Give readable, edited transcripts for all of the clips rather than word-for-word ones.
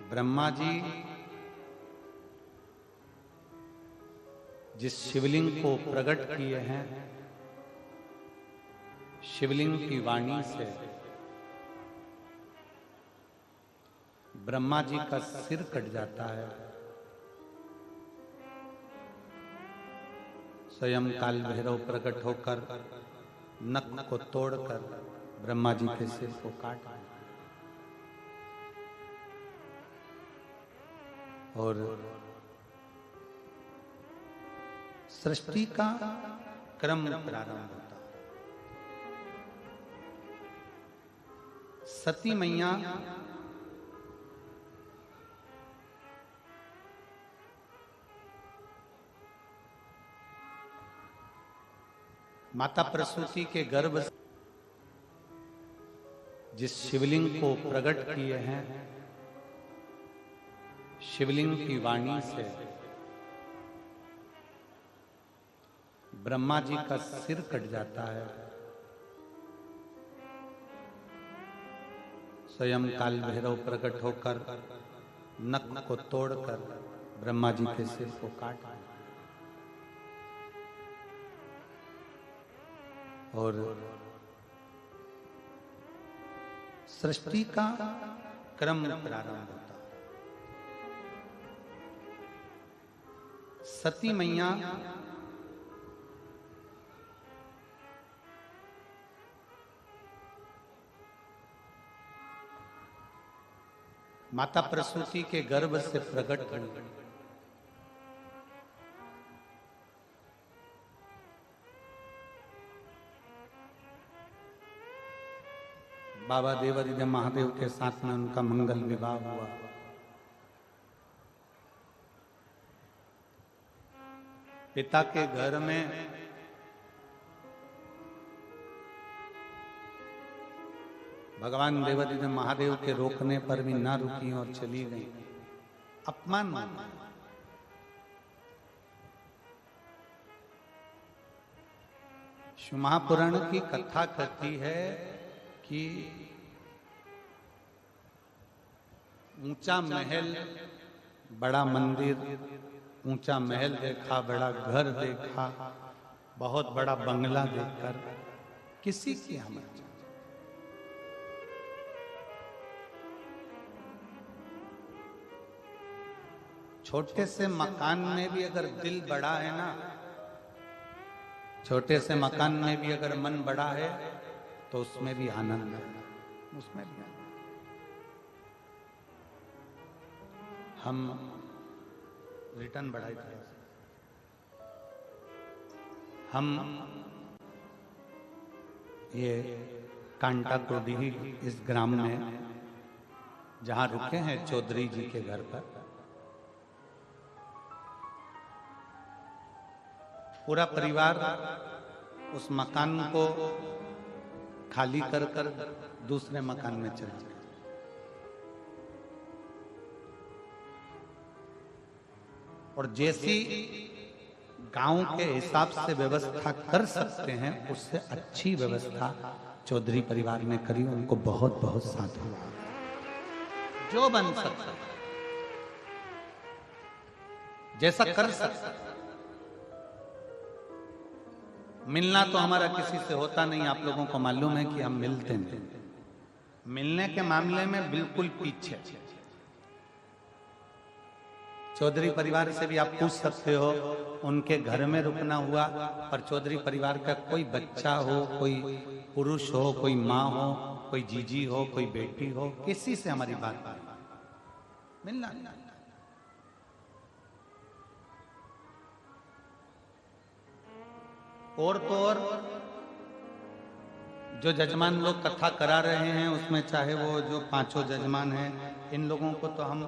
ब्रह्मा जी जिस शिवलिंग को प्रकट किए हैं, शिवलिंग की वाणी से ब्रह्मा जी का सिर कट जाता है। स्वयं काल भैरव प्रकट होकर नख को तोड़कर ब्रह्मा जी के सिर को काट दिया और सृष्टि का क्रम प्रारंभ होता है। सती मैया माता प्रसूति के गर्भ से जिस शिवलिंग को प्रकट किए हैं, शिवलिंग की वाणी से ब्रह्मा जी का सिर कट जाता है। स्वयं काल भैरव प्रकट होकर नख को तोड़कर ब्रह्मा जी के सिर को काट दिया और सृष्टि का क्रम प्रारंभ होता है। सती मैया माता प्रसूति के गर्भ से प्रकट हुई। बाबा देवादिदेव महादेव के साथ में उनका मंगल विवाह हुआ। पिता के घर में भगवान देवादिदेव महादेव के रोकने पर भी ना रुकी और चली गई। अपमान माना। शिव महापुराण की कथा कहती है कि ऊंचा महल, बड़ा मंदिर, ऊंचा महल देखा, बड़ा घर देखा, बहुत बड़ा बंगला देखकर किसी की हम छोटे से मकान में भी अगर दिल बड़ा है ना, छोटे से मकान में भी अगर मन बड़ा है तो उसमें भी आनंद है, उसमें भी आनंद। हम रिटर्न बढ़ाई थोड़ा सा। हम ये कांटा कोडीही इस ग्राम में जहां रुके हैं चौधरी जी के घर पर, पूरा परिवार उस मकान को खाली कर कर दूसरे मकान में चला गया। और जैसी गांव के हिसाब से व्यवस्था कर सकते हैं उससे अच्छी व्यवस्था चौधरी परिवार ने करी। उनको बहुत बहुत साधुवाद। जो बन सकता जैसा कर सकता। मिलना तो हमारा किसी से होता नहीं, आप लोगों को मालूम है कि हम मिलते नहीं। मिलने के मामले में बिल्कुल पीछे। चौधरी परिवार से भी आप पूछ सकते हो, उनके घर में रुकना हुआ, पर चौधरी परिवार का कोई बच्चा हो, कोई पुरुष हो, कोई माँ हो, कोई जीजी हो, कोई बेटी हो, किसी से हमारी बात नहीं। मिलना और तो और जो जजमान लोग कथा करा रहे हैं उसमें चाहे वो जो पांचों जजमान हैं, इन लोगों को तो हम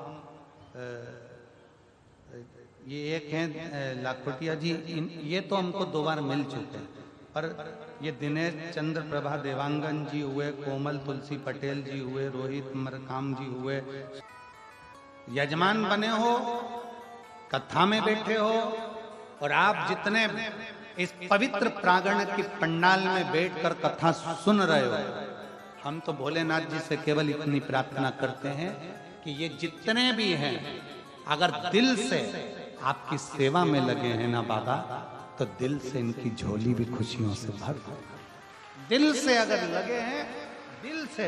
ये एक हैं लाखोटिया जी, ये तो हमको 2 बार मिल चुके हैं, पर ये दिनेश चंद्र प्रभा देवांगन जी हुए, कोमल तुलसी पटेल जी हुए, रोहित मरकाम जी हुए। यजमान बने हो, कथा में बैठे हो, और आप जितने इस पवित्र प्रांगण की पंडाल में बैठकर कथा सुन रहे हो, हम तो भोलेनाथ जी से केवल इतनी प्रार्थना करते हैं कि ये जितने भी हैं अगर दिल से आपकी सेवा में लगे हैं ना बाबा, तो दिल से इनकी झोली भी खुशियों से भर दो। दिल से अगर लगे हैं, दिल से,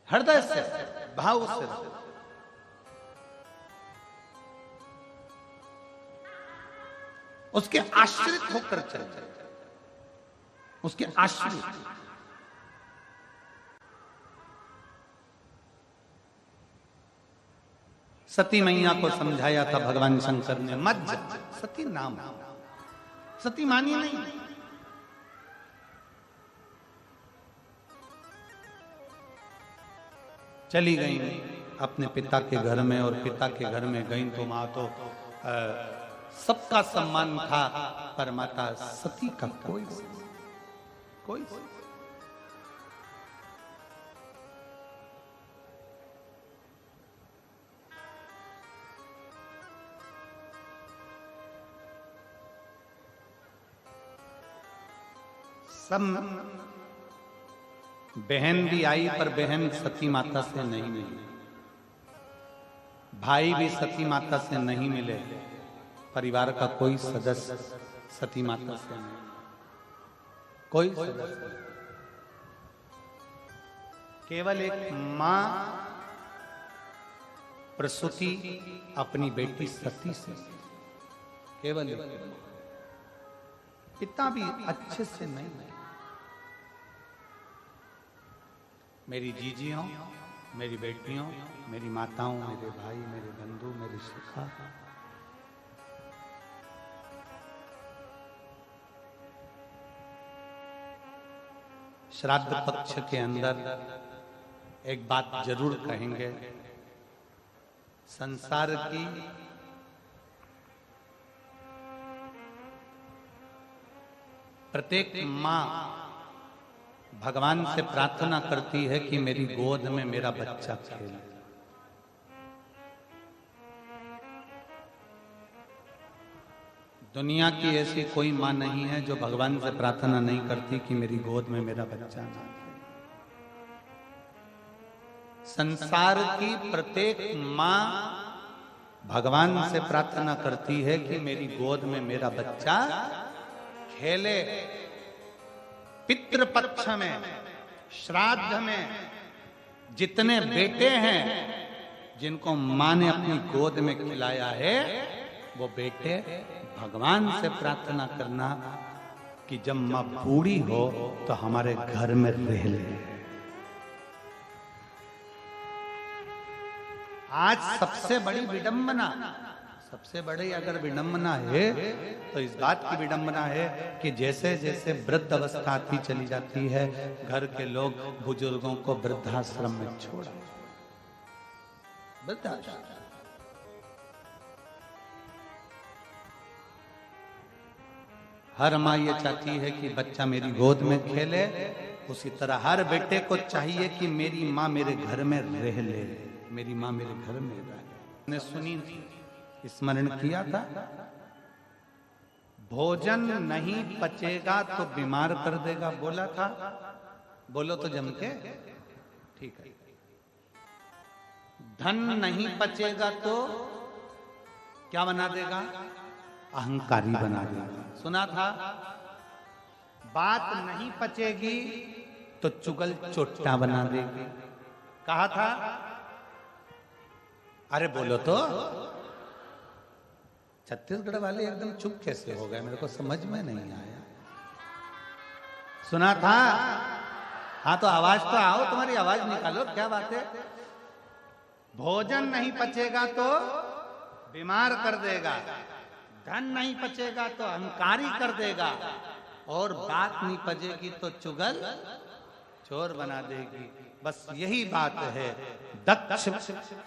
हृदय से, भाव से, उसके आश्रित होकर चले, उसके आश्रित। सती मैया को समझाया था भगवान शंकर ने, मत जा, सती नाम, सती मानी नहीं। चली गई अपने पिता के घर में, और पिता के घर में गई तो माँ तो सबका सम्मान था, पर माता सती का कोई सब बहन भी आई, पर बहन सती माता से नहीं मिली, भाई भी सती माता से नहीं मिले, परिवार का कोई सदस्य सती माता से नहीं, कोई सदस्य, केवल एक मां प्रसूति अपनी बेटी सती से, केवल पिता भी अच्छे से नहीं। मेरी जीजियों, मेरी बेटियों, मेरी माताओं, मेरे भाई, मेरे बंधु, मेरी सखा, श्राद्ध पक्ष के अंदर एक बात जरूर कहेंगे, संसार की प्रत्येक मां भगवान से प्रार्थना करती है कि मेरी गोद में मेरा बच्चा खेले। दुनिया की ऐसी कोई मां नहीं है जो भगवान से प्रार्थना नहीं करती कि मेरी गोद में मेरा बच्चा ना खेले। संसार की प्रत्येक मां भगवान से प्रार्थना करती है कि मेरी गोद में मेरा बच्चा खेले। पितृपक्ष में, श्राद्ध में जितने बेटे हैं जिनको मां ने अपनी गोद में खिलाया है, वो बेटे भगवान से प्रार्थना करना कि जब मां बूढ़ी हो तो हमारे घर में रह ले। आज सबसे बड़ी विडंबना, सबसे बड़ी अगर विडंबना है तो इस बात की विडंबना है कि जैसे जैसे वृद्ध अवस्था आती चली जाती है, घर के लोग बुजुर्गों को वृद्धाश्रम में छोड़ा। वृद्धाश्रम, हर माँ ये चाहती है कि बच्चा मेरी गोद में खेले, उसी तरह हर बेटे को चाहिए कि मेरी माँ मेरे घर में रह ले, मेरी माँ मेरे घर में रहे। ने सुनी, स्मरण किया था, भोजन नहीं पचेगा तो बीमार कर देगा, बोला था, बोलो तो जम के, ठीक है। धन नहीं पचेगा तो क्या बना देगा, अहंकारी बना देगा, सुना था। बात नहीं पचेगी तो चुगल चोट्टा बना देगी, कहा था। अरे बोलो तो, छत्तीसगढ़ वाले एकदम चुप कैसे हो गए, मेरे को समझ में नहीं आया। सुना था, हाँ तो आवाज तो आओ, तुम्हारी आवाज निकालो, क्या बात है। भोजन नहीं पचेगा तो बीमार कर देगा, धन नहीं पचेगा तो अहंकारी कर देगा, और बात नहीं पचेगी तो चुगल चोर बना देगी। बस यही बात है। दक्ष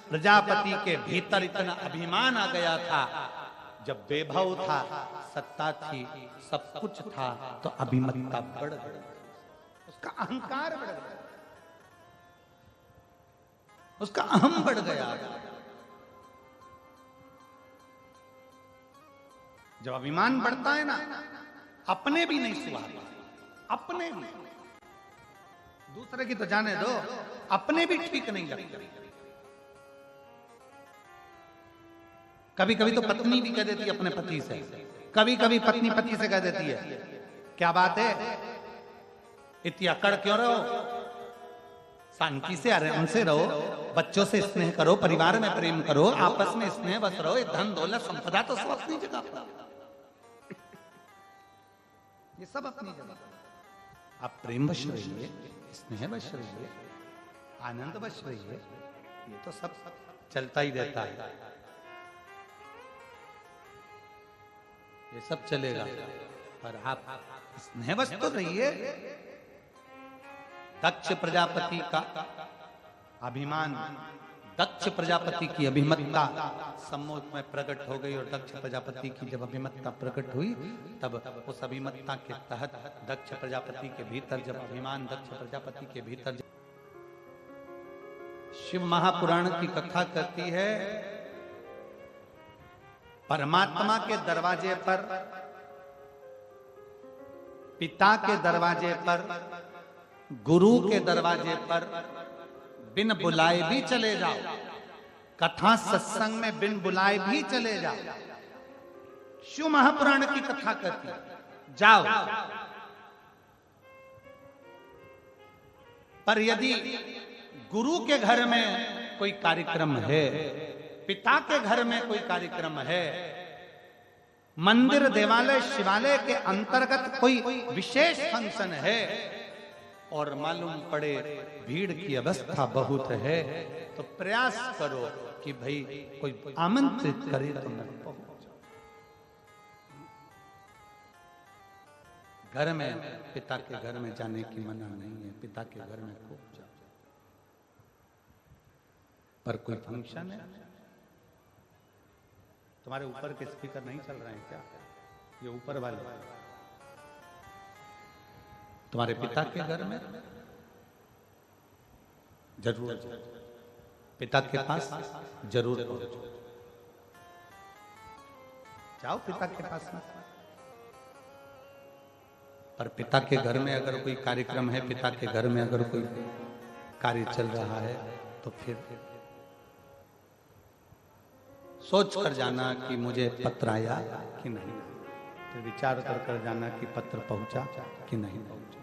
प्रजापति के भीतर इतना अभिमान आ गया था, जब वैभव था, सत्ता थी, सब कुछ था, तो अभिमतता बढ़ गई, उसका अहंकार बढ़ गया, उसका अहम बढ़ गया। जब अभिमान बढ़ता है ना, अपने भी नहीं सुहाता, अपने भी, दूसरे की तो जाने दो, अपने भी ठीक नहीं लगते। कभी कभी तो पत्नी भी कह देती है अपने पति से, कभी कभी पत्नी पति से कह देती है, क्या बात है इतनी अकड़ क्यों रहो, शांति से आराम से रहो, बच्चों से स्नेह करो, परिवार में प्रेम करो, आपस में स्नेह बस रहो, धन दौलत संपदा तो सब अपनी जगह पर, ये सब अपनी जगह। आप प्रेमवश रहिए, स्नेहवश रहिए, आनंदवश रहिए, ये तो सब चलता ही रहता है, ये सब चलेगा, पर आप स्नेहवश तो रहिए। दक्ष प्रजापति का अभिमान, दक्ष प्रजापति की अभिमतता सम्मुख में प्रकट हो गई, और दक्ष प्रजापति की जब अभिमतता प्रकट हुई, तब उस अभिमतता के तहत दक्ष प्रजापति के भीतर जब अभिमान दक्ष प्रजापति के भीतर, शिव महापुराण की कथा कहती है, परमात्मा के दरवाजे पर, पिता के दरवाजे पर, गुरु के दरवाजे पर बिन बुलाए भी चले जाओ, कथा सत्संग में बिन बुलाए भी चले जाओ। शिव महापुराण की कथा कहती है, जाओ, पर यदि गुरु के घर में कोई कार्यक्रम है, पिता के घर में कोई कार्यक्रम है, मंदिर देवालय शिवालय के अंतर्गत कोई विशेष फंक्शन है, और मालूम पड़े भीड़ की अवस्था बहुत है, तो प्रयास करो कि भाई कोई आमंत्रित करे तो मैं पहुंच। घर में पिता के घर में जाने की मना नहीं है, पिता के घर में खूब जाओ, पर कोई फंक्शन है, तुम्हारे ऊपर के स्पीकर नहीं चल रहे हैं क्या? ये ऊपर वाले तुम्हारे पिता के घर में जरूर जाओ, पिता के पास जरूर पहुंचो, जाओ पिता के पास में। पर पिता के घर में अगर कोई कार्यक्रम है, पिता के घर में अगर कोई कार्य चल रहा है, तो फिर सोच कर जाना कि मुझे पत्र आया कि नहीं, फिर विचार कर जाना कि पत्र पहुंचा कि नहीं पहुंचा।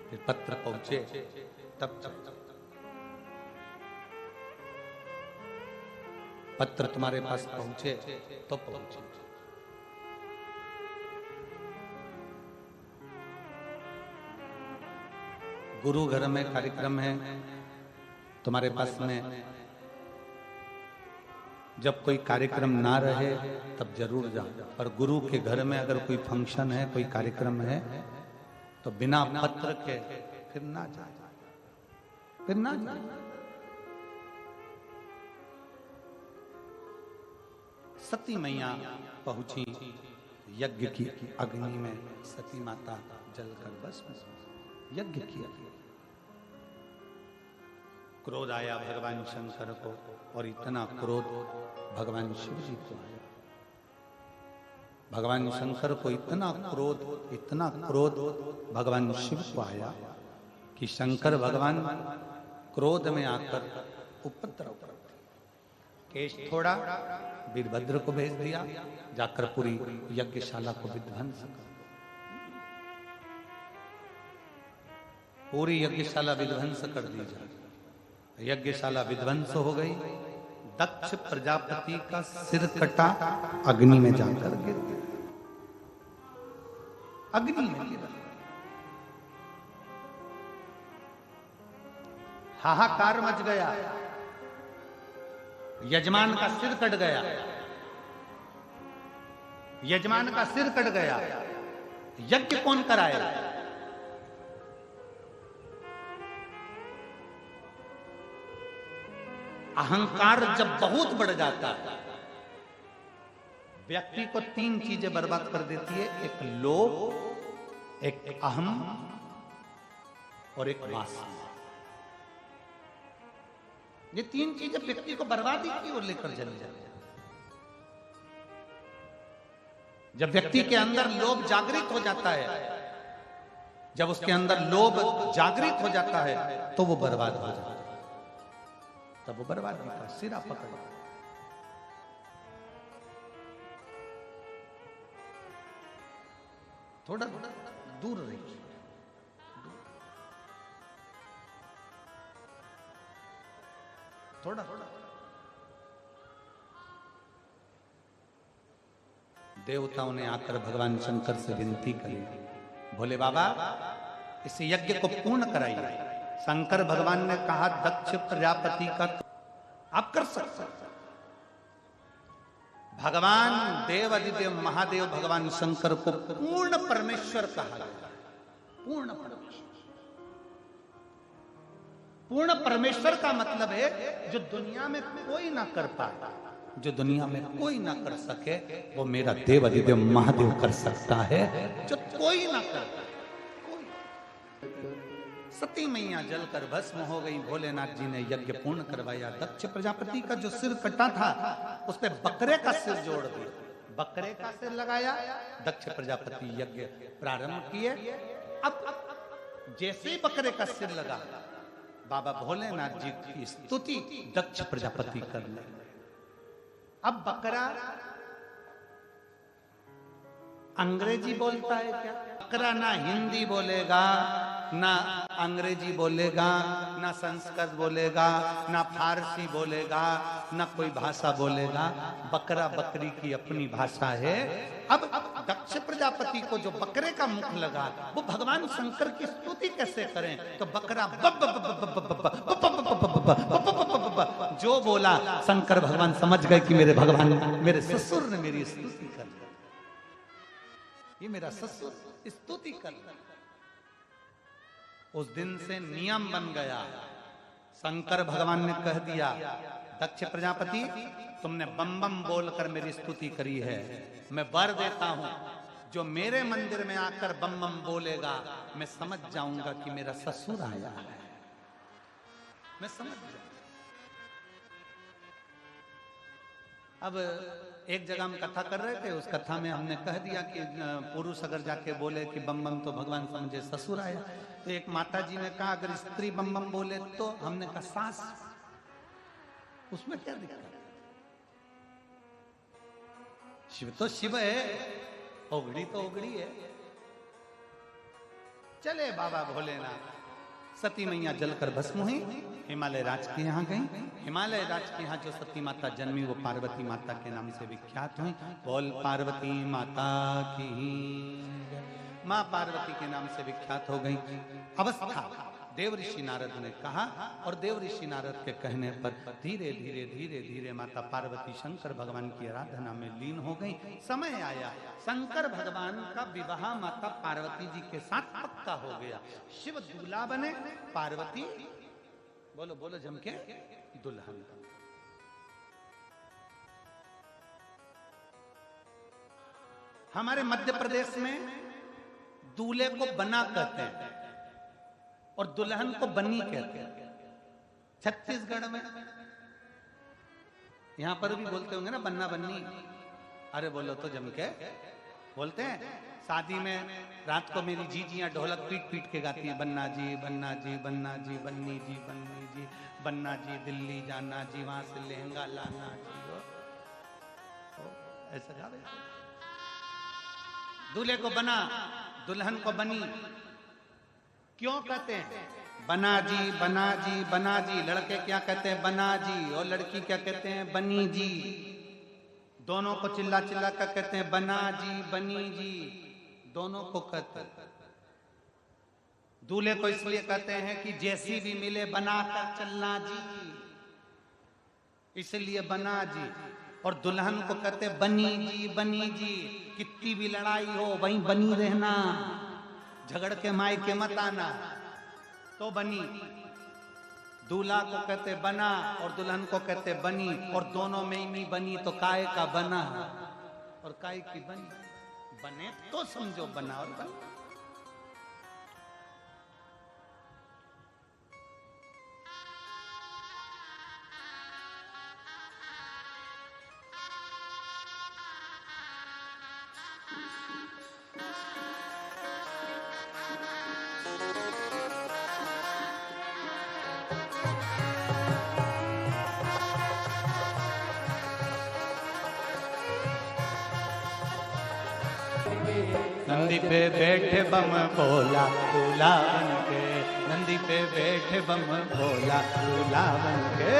फिर पत्र पहुंचे तब पत्र तुम्हारे पास पहुंचे तो पहुंचे। गुरु घर में कार्यक्रम है तुम्हारे पास में, जब कोई कार्यक्रम ना रहे तब जरूर जाओ, और गुरु के घर में अगर कोई फंक्शन है, कोई कार्यक्रम है, तो बिना पत्र के फिर ना जाए, फिर ना जाए। सती मैया पहुंची यज्ञ की अग्नि में, सती माता जलकर बस यज्ञ किया। क्रोध आया भगवान शंकर को, और इतना क्रोध भगवान शिव जी को आया। भगवान शंकर को इतना क्रोध भगवान शिव को आया कि शंकर भगवान क्रोध में आकर उपद्रव कर दिया। केश थोड़ा, वीरभद्र को भेज दिया, जाकर पूरी यज्ञशाला को विध्वंस कर, पूरी यज्ञशाला विध्वंस कर दी जाए। यज्ञशाला विध्वंस हो गई, दक्ष प्रजापति का सिर कटा, अग्नि में जाकर गिर गया, अग्नि में गिरा। हाहाकार मच गया, यजमान का सिर कट गया, यजमान का सिर कट गया। यज्ञ कौन कराए? अहंकार जब बहुत बढ़ जाता है, व्यक्ति को तीन चीजें बर्बाद कर देती है, एक लोभ, एक अहम और एक वासना। ये तीन चीजें व्यक्ति को बर्बादी की ओर लेकर चली जाती है। जब व्यक्ति के अंदर लोभ जागृत हो जाता है, जब उसके अंदर लोभ जागृत हो जाता है तो वो बर्बाद हो जाता है, तब वो बर्बाद होता है, सिरा पकड़। थोड़ा दूर रहिए, थोड़ा थोड़ा। देवताओं ने आकर भगवान शंकर से विनती करी, भोले बाबा इस यज्ञ को पूर्ण कराइए। शंकर भगवान ने कहा दक्ष प्रजापति का आप कर सकते। भगवान देव अधिदेव महादेव भगवान शंकर को पूर्ण परमेश्वर कहा गया। पूर्ण परमेश्वर, पूर्ण परमेश्वर का मतलब है जो दुनिया में कोई ना कर पाए, जो दुनिया में कोई ना कर सके वो मेरा देव अधिदेव महादेव कर सकता है, जो कोई ना कर पाए। सती मैया जलकर भस्म हो गई, भोलेनाथ जी ने यज्ञ पूर्ण करवाया। दक्ष प्रजापति का जो सिर कटा था उस पे बकरे का सिर जोड़ दिया, बकरे का सिर लगाया, दक्ष प्रजापति यज्ञ प्रारंभ किए। अब जैसे ही बकरे का सिर लगा, बाबा भोलेनाथ जी की स्तुति दक्ष प्रजापति करने। अब बकरा अंग्रेजी बोलता है क्या? बकरा ना हिंदी बोलेगा, ना अंग्रेजी बोलेगा, ना संस्कृत बोलेगा, ना फारसी बोलेगा, ना कोई भाषा बोलेगा। बकरा बकरी की अपनी भाषा है। अब दक्ष प्रजापति को जो बकरे का मुख लगा, वो भगवान शंकर की स्तुति कैसे करें? तो बकरा जो बोला, शंकर भगवान समझ गए कि मेरे भगवान, मेरे ससुर ने मेरी स्तुति कर ली, ये मेरा ससुर स्तुति कर ली। उस दिन से नियम बन गया। शंकर भगवान ने कह दिया, दक्ष प्रजापति तुमने बम बम बोलकर मेरी स्तुति करी है, मैं वर देता हूं, जो मेरे मंदिर में आकर बम बम बोलेगा मैं समझ जाऊंगा कि मेरा ससुर आया है, मैं समझ जाऊंगा। अब एक जगह हम कथा कर रहे थे, उस कथा में हमने कह दिया कि पुरुष अगर जाके बोले कि बम बम तो भगवान समझे ससुर आया। तो एक माता जी ने कहा अगर स्त्री बम बम बोले तो, हमने कहा सास, उसमें क्या दिक्कत? शिव तो शिव है, ओगड़ी तो ओगड़ी है। चले बाबा भोलेनाथ। सती मैया जलकर भस्म हुई, हिमालय राज के यहाँ गई। हिमालय राज के यहाँ जो सती माता जन्मी वो पार्वती माता के नाम से विख्यात हुई। बोल पार्वती माता की, माँ पार्वती के नाम से विख्यात हो गई। अवस्था देव ऋषि नारद ने कहा, और देव ऋषि नारद के कहने पर धीरे धीरे धीरे धीरे माता पार्वती शंकर भगवान की आराधना में लीन हो गई। समय आया, शंकर भगवान का विवाह माता पार्वती जी के साथ पक्का हो गया। शिव दूल्हा बने, पार्वती बोलो बोलो जम के दुल्हन। हमारे मध्य प्रदेश में दूल्हे को बना कहते हैं और दुल्हन को बन्नी कहते हैं। छत्तीसगढ़ में यहां पर भी बोलते होंगे ना बन्ना बन्नी। अरे बोलो तो जम के बोलते हैं। शादी में रात को मेरी जीजियां ढोलक पीट पीट के गाती हैं, बन्ना जी बन्ना जी बन्ना जी बन्नी जी बन्नी जी बन्ना जी दिल्ली जाना जी, वहां से लहंगा लाना जी। ऐसा गावे। दूल्हे को बना, दुल्हन को बनी। क्यों कहते हैं बना जी बना जी बना जी? लड़के क्या कहते हैं बना जी, और लड़की क्या कहते हैं बनी जी। दोनों को चिल्ला चिल्ला कर कहते हैं बना जी बनी जी, दोनों को कहते हैं। दूल्हे को इसलिए कहते हैं कि जैसी भी मिले बना कर चलना जी, इसलिए बना जी। और दुल्हन को कहते बनी जी बनी जी, कितनी भी लड़ाई हो वहीं बनी रहना, झगड़ के मायके मत आना, तो बनी। दूल्हा को कहते बना और दुल्हन को कहते बनी, और दोनों में ही नहीं बनी तो काय का बना और काय की बनी। बने तो समझो बना और बना। नंदी पे बैठे बम भोला दूल्हा बन के, नंदी पे बैठे बम भोला दूल्हा बन के।